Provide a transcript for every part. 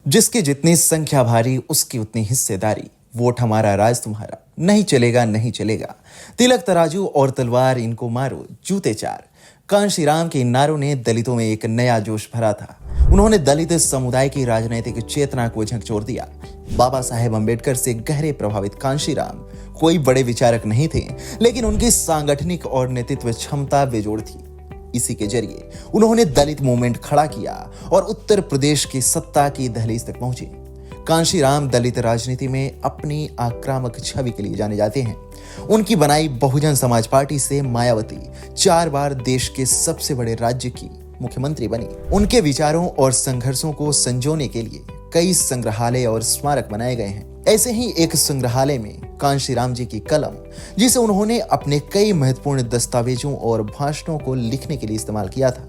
जिसकी जितनी संख्या भारी उसकी उतनी हिस्सेदारी। वोट हमारा राज तुम्हारा, नहीं चलेगा नहीं चलेगा। तिलक तराजू और तलवार इनको मारो, जूते चार। कांशीराम के इन नारों ने दलितों में एक नया जोश भरा था। उन्होंने दलित समुदाय की राजनीतिक चेतना को झकझोर दिया। बाबा साहेब अंबेडकर से गहरे प्रभावित कांशीराम कोई बड़े विचारक नहीं थे, लेकिन उनकी सांगठनिक और नेतृत्व क्षमता बेजोड़ थी। इसी के जरिए उन्होंने दलित मूवमेंट खड़ा किया और उत्तर प्रदेश की सत्ता की दहलीज तक पहुंचे। कांशीराम दलित राजनीति में अपनी आक्रामक छवि के लिए जाने जाते हैं। उनकी बनाई बहुजन समाज पार्टी से मायावती 4 बार देश के सबसे बड़े राज्य की मुख्यमंत्री बनी। उनके विचारों और संघर्षों को संजोने के लिए कई संग्रहालय और स्मारक बनाए गए हैं। ऐसे ही एक संग्रहालय में कांशीराम जी की कलम, जिसे उन्होंने अपने कई महत्वपूर्ण दस्तावेजों और भाषणों को लिखने के लिए इस्तेमाल किया था,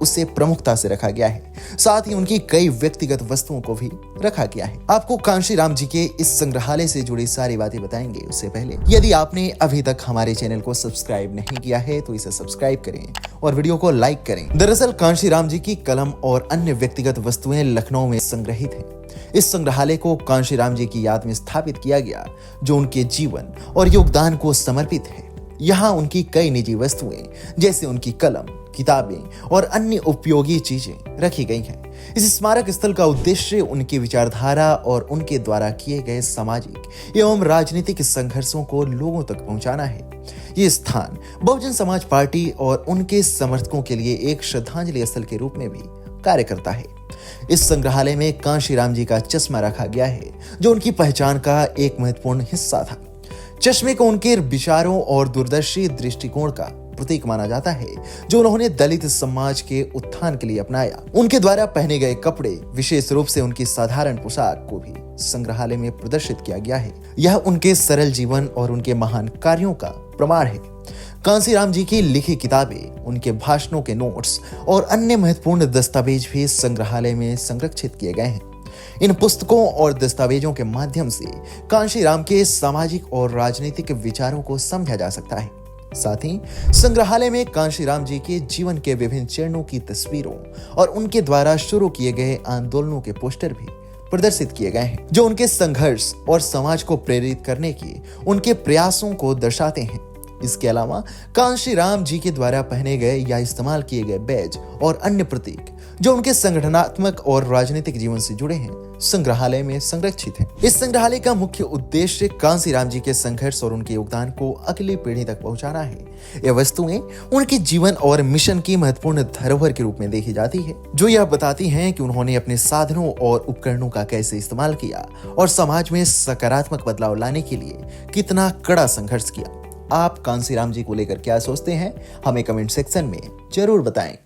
उसे प्रमुखता से रखा गया है। साथ ही उनकी कई व्यक्तिगत वस्तुओं को भी रखा गया है। आपको कांशीराम जी के इस संग्रहालय से जुड़ी सारी बातें बताएंगे। उससे पहले यदि आपने अभी तक हमारे चैनल को सब्सक्राइब नहीं किया है तो इसे सब्सक्राइब करें और वीडियो को लाइक करें। दरअसल कांशीराम जी की कलम और अन्य व्यक्तिगत वस्तुएं लखनऊ में संग्रहित हैं। इस संग्रहालय को कांशीराम जी की याद में स्थापित किया गया, जो उनके जीवन और योगदान को समर्पित है। यहाँ उनकी कई निजी वस्तुएं, जैसे उनकी कलम, किताबें और अन्य उपयोगी चीजें रखी गई हैं। इस स्मारक स्थल का उद्देश्य उनकी विचारधारा और उनके द्वारा किए गए सामाजिक एवं राजनीतिक संघर्षों को लोगों तक पहुंचाना है। ये स्थान बहुजन समाज पार्टी और उनके समर्थकों के लिए एक श्रद्धांजलि स्थल के रूप में भी कार्य करता है। इस संग्रहालय में कांशीराम जी का चश्मा रखा गया है, जो उनकी पहचान का एक महत्वपूर्ण हिस्सा था। चश्मे को उनके विचारों और दूरदर्शी दृष्टिकोण का प्रतीक माना जाता है, जो उन्होंने दलित समाज के उत्थान के लिए अपनाया। उनके द्वारा पहने गए कपड़े, विशेष रूप से उनकी साधारण पोशाक को भी संग्रहालय में प्रदर्शित किया गया है। यह उनके सरल जीवन और उनके महान कार्यों का प्रमाण है। कांशीराम जी की लिखी किताबें, उनके भाषणों के नोट्स और अन्य महत्वपूर्ण दस्तावेज भी संग्रहालय में संरक्षित किए गए हैं। इन पुस्तकों और दस्तावेजों के माध्यम से कांशीराम के सामाजिक और राजनीतिक विचारों को समझा जा सकता है। साथ ही संग्रहालय में कांशीराम जी के जीवन के विभिन्न चरणों की तस्वीरों और उनके द्वारा शुरू किए गए आंदोलनों के पोस्टर भी प्रदर्शित किए गए हैं, जो उनके संघर्ष और समाज को प्रेरित करने की उनके प्रयासों को दर्शाते हैं। इसके अलावा कांशीराम जी के द्वारा पहने गए या इस्तेमाल किए गए बैज और अन्य प्रतीक, जो उनके संगठनात्मक और राजनीतिक जीवन से जुड़े हैं, संग्रहालय में संरक्षित हैं। इस संग्रहालय का मुख्य उद्देश्य कांशीराम जी के संघर्ष और उनके योगदान को अगली पीढ़ी तक पहुंचाना है। ये वस्तुएं उनके जीवन और मिशन की महत्वपूर्ण धरोहर के रूप में देखी जाती है, जो यह बताती हैं कि उन्होंने अपने साधनों और उपकरणों का कैसे इस्तेमाल किया और समाज में सकारात्मक बदलाव लाने के लिए कितना कड़ा संघर्ष किया। आप कांशीराम जी को लेकर क्या सोचते हैं, हमें कमेंट सेक्शन में जरूर बताएं।